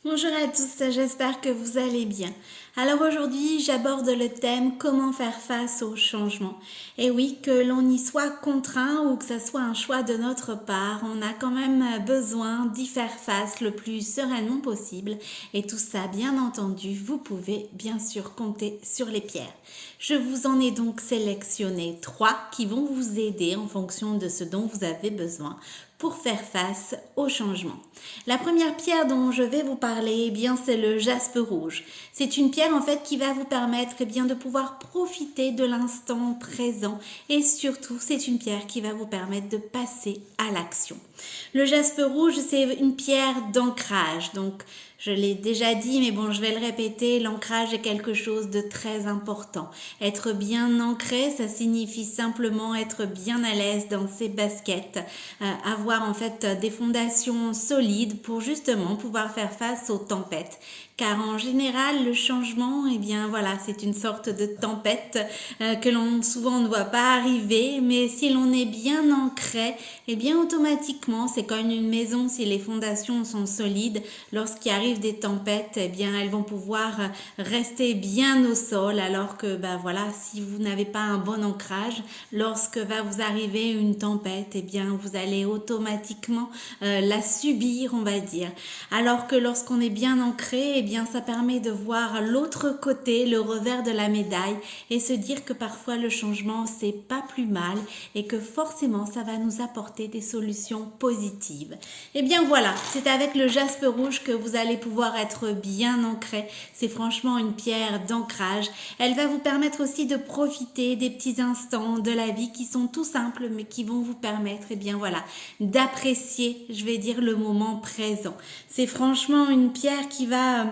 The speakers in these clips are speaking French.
Bonjour à tous, j'espère que vous allez bien. Alors aujourd'hui, j'aborde le thème comment faire face au changement. Et oui, que l'on y soit contraint ou que ce soit un choix de notre part, on a quand même besoin d'y faire face le plus sereinement possible. Et tout ça, bien entendu, vous pouvez bien sûr compter sur les pierres. Je vous en ai donc sélectionné 3 qui vont vous aider en fonction de ce dont vous avez besoin pour faire face au changement. La première pierre dont je vais vous parler, eh bien, c'est le jaspe rouge. C'est une pierre en fait qui va vous permettre eh bien, de pouvoir profiter de l'instant présent et surtout c'est une pierre qui va vous permettre de passer à l'action. Le jaspe rouge, c'est une pierre d'ancrage, donc je l'ai déjà dit, mais bon, je vais le répéter, l'ancrage est quelque chose de très important. Être bien ancré, ça signifie simplement être bien à l'aise dans ses baskets, avoir en fait des fondations solides pour justement pouvoir faire face aux tempêtes. Car en général, le changement, eh bien voilà, c'est une sorte de tempête que l'on souvent ne voit pas arriver, mais si l'on est bien ancré, eh bien automatiquement, c'est comme une maison, si les fondations sont solides, lorsqu'il arrive des tempêtes, eh bien elles vont pouvoir rester bien au sol, alors que voilà, si vous n'avez pas un bon ancrage, lorsque va vous arriver une tempête, eh bien vous allez automatiquement la subir, on va dire. Alors que lorsqu'on est bien ancré, eh bien ça permet de voir l'autre côté, le revers de la médaille et se dire que parfois le changement c'est pas plus mal et que forcément ça va nous apporter des solutions positives. Et bien voilà, c'est avec le jaspe rouge que vous allez pouvoir être bien ancré. C'est franchement une pierre d'ancrage. Elle va vous permettre aussi de profiter des petits instants de la vie qui sont tout simples mais qui vont vous permettre, et bien voilà, d'apprécier, je vais dire, le moment présent. C'est franchement une pierre qui va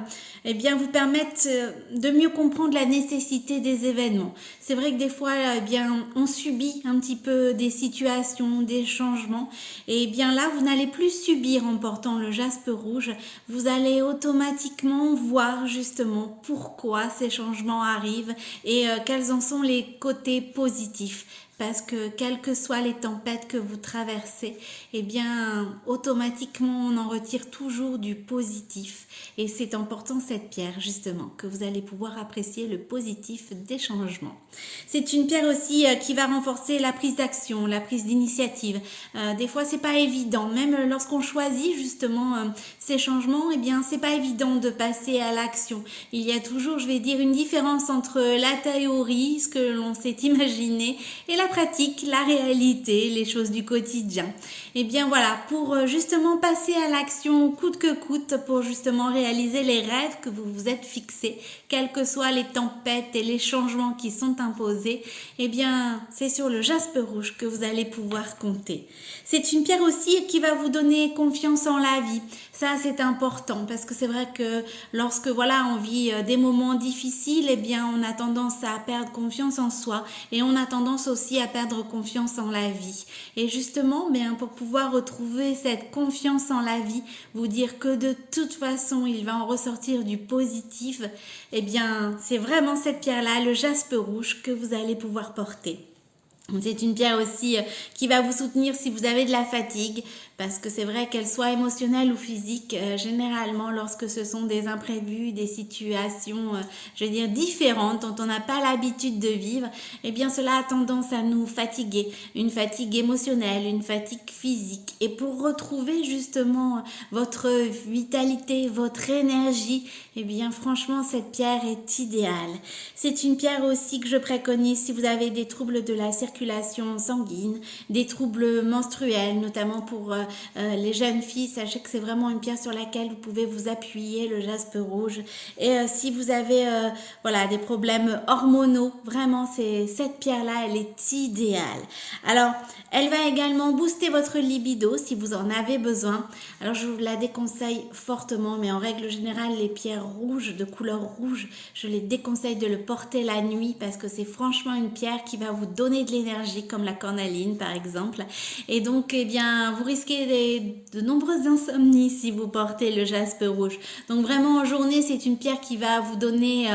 bien vous permettre de mieux comprendre la nécessité des événements. C'est vrai que des fois, bien, on subit un petit peu des situations, des changements. Et bien là, vous n'allez plus subir en portant le jaspe rouge. Vous allez automatiquement voir justement pourquoi ces changements arrivent et quels en sont les côtés positifs. Parce que quelles que soient les tempêtes que vous traversez, eh bien automatiquement on en retire toujours du positif. Et c'est en portant cette pierre justement que vous allez pouvoir apprécier le positif des changements. C'est une pierre aussi qui va renforcer la prise d'action, la prise d'initiative. Des fois c'est pas évident, même lorsqu'on choisit justement ces changements, eh bien c'est pas évident de passer à l'action. Il y a toujours, je vais dire, une différence entre la théorie, ce que l'on s'est imaginé, et la pratique, la réalité, les choses du quotidien. Et bien voilà, pour justement passer à l'action coûte que coûte, pour justement réaliser les rêves que vous vous êtes fixés, quelles que soient les tempêtes et les changements qui sont imposés, eh bien c'est sur le jaspe rouge que vous allez pouvoir compter. C'est une pierre aussi qui va vous donner confiance en la vie. Ça c'est important parce que c'est vrai que lorsque voilà on vit des moments difficiles, eh bien on a tendance à perdre confiance en soi et on a tendance aussi à perdre confiance en la vie. Et justement, bien pour pouvoir retrouver cette confiance en la vie, vous dire que de toute façon il va en ressortir du positif, eh bien c'est vraiment cette pierre-là, le jaspe rouge, que vous allez pouvoir porter. C'est une pierre aussi qui va vous soutenir si vous avez de la fatigue, parce que c'est vrai qu'elle soit émotionnelle ou physique, généralement lorsque ce sont des imprévus, des situations, je veux dire, différentes dont on n'a pas l'habitude de vivre, eh bien cela a tendance à nous fatiguer, une fatigue émotionnelle, une fatigue physique. Et pour retrouver justement votre vitalité, votre énergie, eh bien franchement cette pierre est idéale. C'est une pierre aussi que je préconise si vous avez des troubles de la circulation sanguine, des troubles menstruels, notamment pour les jeunes filles. Sachez que c'est vraiment une pierre sur laquelle vous pouvez vous appuyer, le jaspe rouge. Et si vous avez voilà, des problèmes hormonaux, vraiment cette pierre-là, elle est idéale. Alors, elle va également booster votre libido si vous en avez besoin. Alors, je vous la déconseille fortement, mais en règle générale, les pierres rouges, de couleur rouge, je les déconseille de le porter la nuit parce que c'est franchement une pierre qui va vous donner de l'énergie, comme la cornaline par exemple. Et donc, eh bien, vous risquez de nombreuses insomnies si vous portez le jaspe rouge. Donc vraiment en journée, c'est une pierre qui va vous donner,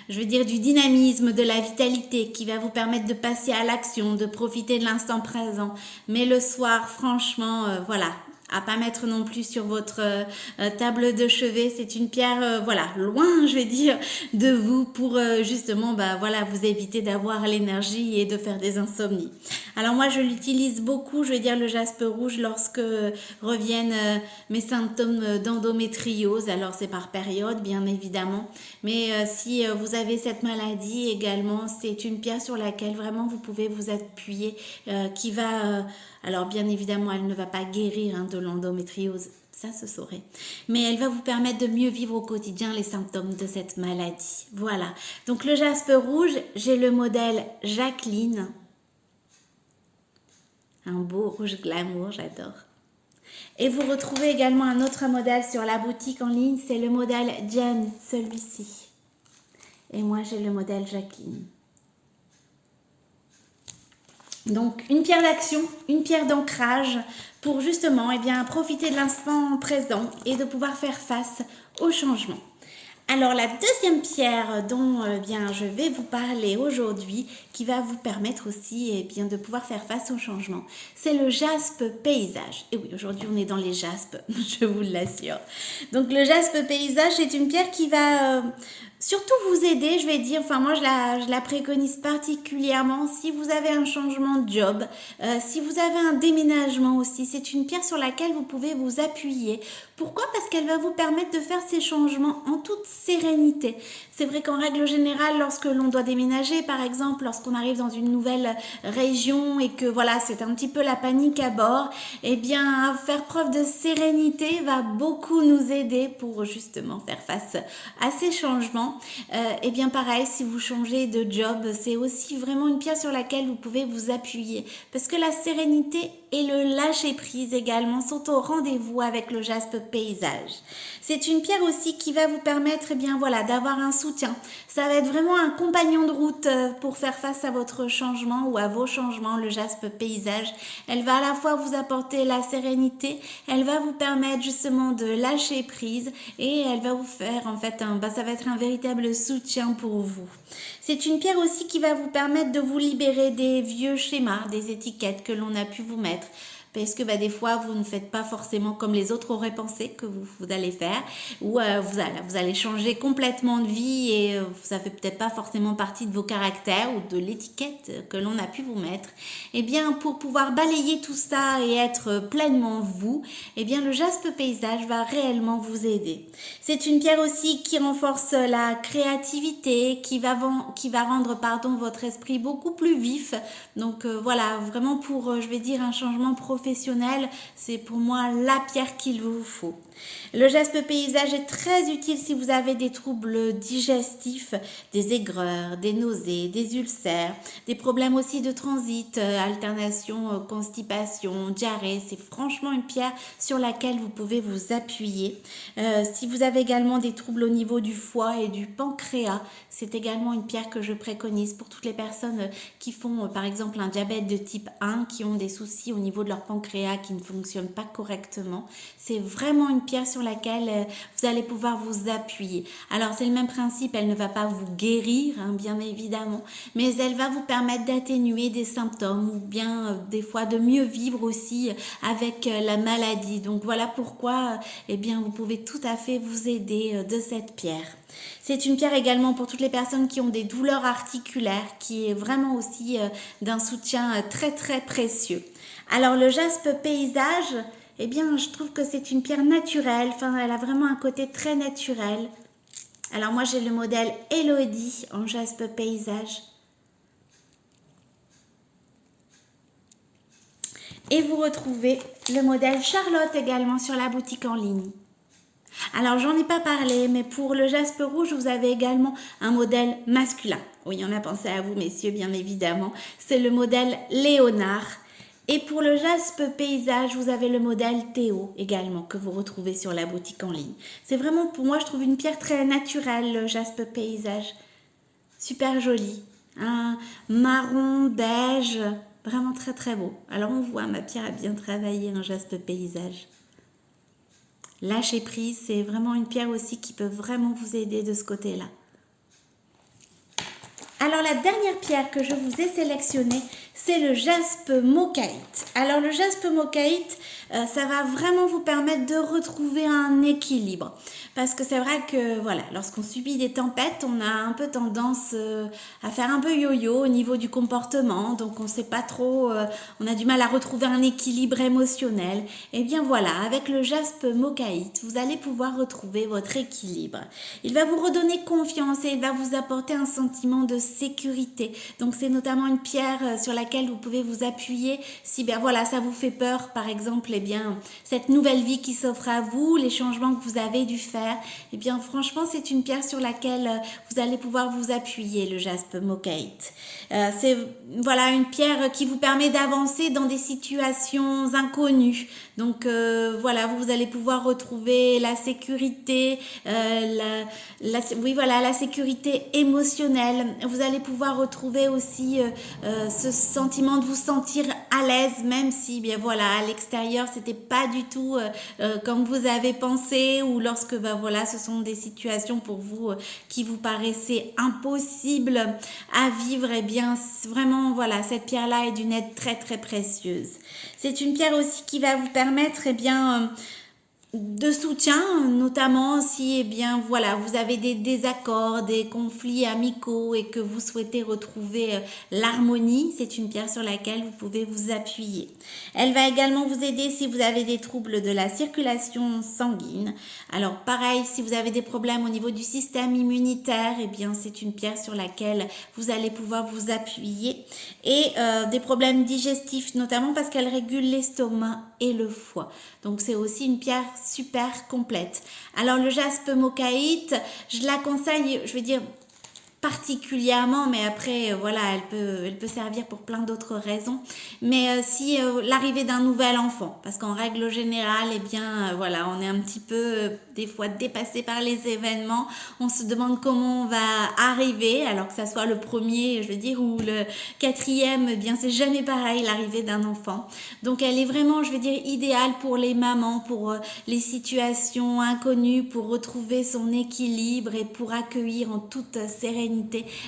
je veux dire, du dynamisme, de la vitalité, qui va vous permettre de passer à l'action, de profiter de l'instant présent. Mais le soir, franchement, voilà, à pas mettre non plus sur votre table de chevet. C'est une pierre, voilà, loin, je vais dire, de vous pour justement, bah voilà, vous éviter d'avoir l'énergie et de faire des insomnies. Alors moi, je l'utilise beaucoup, je vais dire le jaspe rouge lorsque reviennent mes symptômes d'endométriose. Alors c'est par période, bien évidemment, mais si vous avez cette maladie également, c'est une pierre sur laquelle vraiment vous pouvez vous appuyer, qui va, alors bien évidemment, elle ne va pas guérir de l'endométriose, ça se saurait. Mais elle va vous permettre de mieux vivre au quotidien les symptômes de cette maladie. Voilà. Donc le jaspe rouge, j'ai le modèle Jacqueline. Un beau rouge glamour, j'adore. Et vous retrouvez également un autre modèle sur la boutique en ligne, c'est le modèle Jen, celui-ci. Et moi, j'ai le modèle Jacqueline. Donc, une pierre d'action, une pierre d'ancrage pour justement profiter de l'instant présent et de pouvoir faire face au changement. Alors, la deuxième pierre dont je vais vous parler aujourd'hui, qui va vous permettre aussi de pouvoir faire face au changement, c'est le jaspe paysage. Et oui, aujourd'hui, on est dans les jaspes, je vous l'assure. Donc, le jaspe paysage, c'est une pierre qui va surtout vous aider, je vais dire, enfin moi je la préconise particulièrement si vous avez un changement de job, si vous avez un déménagement aussi, c'est une pierre sur laquelle vous pouvez vous appuyer. Pourquoi? Parce qu'elle va vous permettre de faire ces changements en toute sérénité. C'est vrai qu'en règle générale, lorsque l'on doit déménager, par exemple, lorsqu'on arrive dans une nouvelle région et que voilà, c'est un petit peu la panique à bord, faire preuve de sérénité va beaucoup nous aider pour justement faire face à ces changements. Pareil, si vous changez de job, c'est aussi vraiment une pierre sur laquelle vous pouvez vous appuyer parce que la sérénité et le lâcher prise également sont au rendez-vous avec le jaspe paysage. C'est une pierre aussi qui va vous permettre d'avoir un soutien. Ça va être vraiment un compagnon de route pour faire face à votre changement ou à vos changements, le jaspe paysage. Elle va à la fois vous apporter la sérénité, elle va vous permettre justement de lâcher prise et elle va vous faire ça va être un véritable soutien pour vous. C'est une pierre aussi qui va vous permettre de vous libérer des vieux schémas, des étiquettes que l'on a pu vous mettre. Parce que des fois, vous ne faites pas forcément comme les autres auraient pensé que vous allez faire. Ou vous allez changer complètement de vie et ça fait peut-être pas forcément partie de vos caractères ou de l'étiquette que l'on a pu vous mettre. Pour pouvoir balayer tout ça et être pleinement vous, le jaspe paysage va réellement vous aider. C'est une pierre aussi qui renforce la créativité, qui va rendre votre esprit beaucoup plus vif. Donc vraiment pour, un changement professionnel, c'est pour moi la pierre qu'il vous faut. Le jaspe paysage est très utile si vous avez des troubles digestifs, des aigreurs, des nausées, des ulcères, des problèmes aussi de transit, alternation, constipation, diarrhée. C'est franchement une pierre sur laquelle vous pouvez vous appuyer. Si vous avez également des troubles au niveau du foie et du pancréas, c'est également une pierre que je préconise pour toutes les personnes qui font par exemple un diabète de type 1, qui ont des soucis au niveau de leur pancréas qui ne fonctionnent pas correctement. C'est vraiment une pierre sur laquelle vous allez pouvoir vous appuyer. Alors c'est le même principe, elle ne va pas vous guérir bien évidemment, mais elle va vous permettre d'atténuer des symptômes ou des fois de mieux vivre aussi avec la maladie. Donc voilà pourquoi vous pouvez tout à fait vous aider de cette pierre. C'est une pierre également pour toutes les personnes qui ont des douleurs articulaires, qui est vraiment aussi d'un soutien très très précieux. Alors le jaspe paysage, je trouve que c'est une pierre naturelle, elle a vraiment un côté très naturel. Alors moi j'ai le modèle Elodie en jaspe paysage. Et vous retrouvez le modèle Charlotte également sur la boutique en ligne. Alors j'en ai pas parlé, mais pour le jaspe rouge, vous avez également un modèle masculin. Oui, on a pensé à vous messieurs, bien évidemment. C'est le modèle Léonard. Et pour le jaspe paysage, vous avez le modèle Théo également que vous retrouvez sur la boutique en ligne. C'est vraiment, pour moi, je trouve une pierre très naturelle, le jaspe paysage. Super joli. Un marron, beige, vraiment très très beau. Alors on voit, ma pierre a bien travaillé un jaspe paysage. Lâcher prise, c'est vraiment une pierre aussi qui peut vraiment vous aider de ce côté-là. Alors la dernière pierre que je vous ai sélectionnée, c'est le jaspe mochaïte. Alors le jaspe mochaïte, ça va vraiment vous permettre de retrouver un équilibre. Parce que c'est vrai que voilà, lorsqu'on subit des tempêtes, on a un peu tendance à faire un peu yo-yo au niveau du comportement. Donc on ne sait pas trop, on a du mal à retrouver un équilibre émotionnel. Et bien voilà, avec le jaspe mochaïte, vous allez pouvoir retrouver votre équilibre. Il va vous redonner confiance et il va vous apporter un sentiment de sécurité. Donc c'est notamment une pierre sur laquelle vous pouvez vous appuyer si bien voilà, ça vous fait peur par exemple, eh bien cette nouvelle vie qui s'offre à vous, les changements que vous avez dû faire, eh bien franchement c'est une pierre sur laquelle vous allez pouvoir vous appuyer, le jaspe mochaïte. C'est voilà une pierre qui vous permet d'avancer dans des situations inconnues. Donc voilà, vous allez pouvoir retrouver la sécurité, la sécurité émotionnelle. Vous allez pouvoir retrouver aussi ce sentiment de vous sentir à l'aise, même si bien voilà à l'extérieur c'était pas du tout comme vous avez pensé, ou lorsque voilà ce sont des situations pour vous qui vous paraissaient impossibles à vivre. Et bien vraiment voilà, cette pierre là est d'une aide très très précieuse. C'est une pierre aussi qui va vous permettre de soutien, notamment si eh bien voilà vous avez des désaccords, des conflits amicaux et que vous souhaitez retrouver l'harmonie. C'est une pierre sur laquelle vous pouvez vous appuyer. Elle va également vous aider si vous avez des troubles de la circulation sanguine. Alors pareil, si vous avez des problèmes au niveau du système immunitaire, eh bien c'est une pierre sur laquelle vous allez pouvoir vous appuyer, et des problèmes digestifs notamment parce qu'elle régule l'estomac et le foie. Donc c'est aussi une pierre super complète. Alors le jaspe mochaïte, je la conseille, je veux dire particulièrement, mais après voilà, elle peut servir pour plein d'autres raisons. Mais si l'arrivée d'un nouvel enfant, parce qu'en règle générale, eh bien voilà, on est un petit peu des fois dépassé par les événements. On se demande comment on va arriver, alors que ça soit le premier, je veux dire, ou le quatrième, eh bien c'est jamais pareil l'arrivée d'un enfant. Donc elle est vraiment, je veux dire, idéale pour les mamans, pour les situations inconnues, pour retrouver son équilibre et pour accueillir en toute sérénité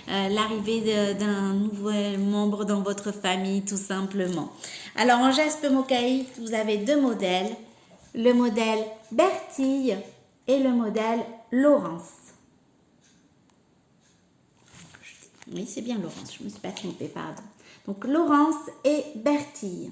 l'arrivée d'un nouvel membre dans votre famille, tout simplement. Alors en jaspe mochaïte, vous avez deux modèles, le modèle Bertille et le modèle Laurence. Oui, c'est bien Laurence, je ne me suis pas trompée, pardon. Donc Laurence et Bertille.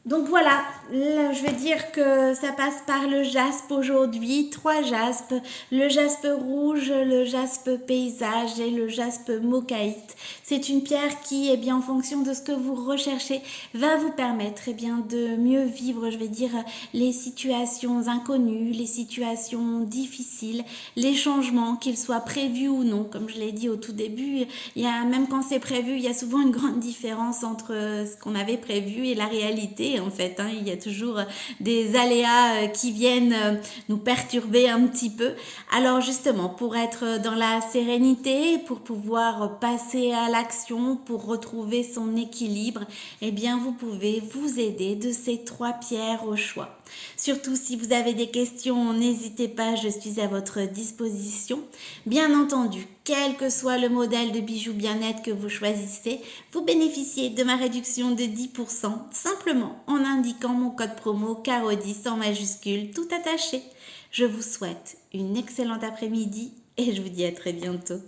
Donc voilà, là, je vais dire que ça passe par le jaspe aujourd'hui, 3 jaspes, le jaspe rouge, le jaspe paysage et le jaspe mochaïte. C'est une pierre qui, eh bien, en fonction de ce que vous recherchez, va vous permettre eh bien, de mieux vivre, je vais dire, les situations inconnues, les situations difficiles, les changements, qu'ils soient prévus ou non. Comme je l'ai dit au tout début, même quand c'est prévu, il y a souvent une grande différence entre ce qu'on avait prévu et la réalité. En fait, il y a toujours des aléas qui viennent nous perturber un petit peu. Alors justement, pour être dans la sérénité, pour pouvoir passer à l'action, pour retrouver son équilibre, eh bien vous pouvez vous aider de ces 3 pierres au choix. Surtout si vous avez des questions, n'hésitez pas, je suis à votre disposition. Bien entendu, quel que soit le modèle de bijoux bien-être que vous choisissez, vous bénéficiez de ma réduction de 10% simplement en indiquant mon code promo CARO10 en majuscule tout attaché. Je vous souhaite une excellente après-midi et je vous dis à très bientôt.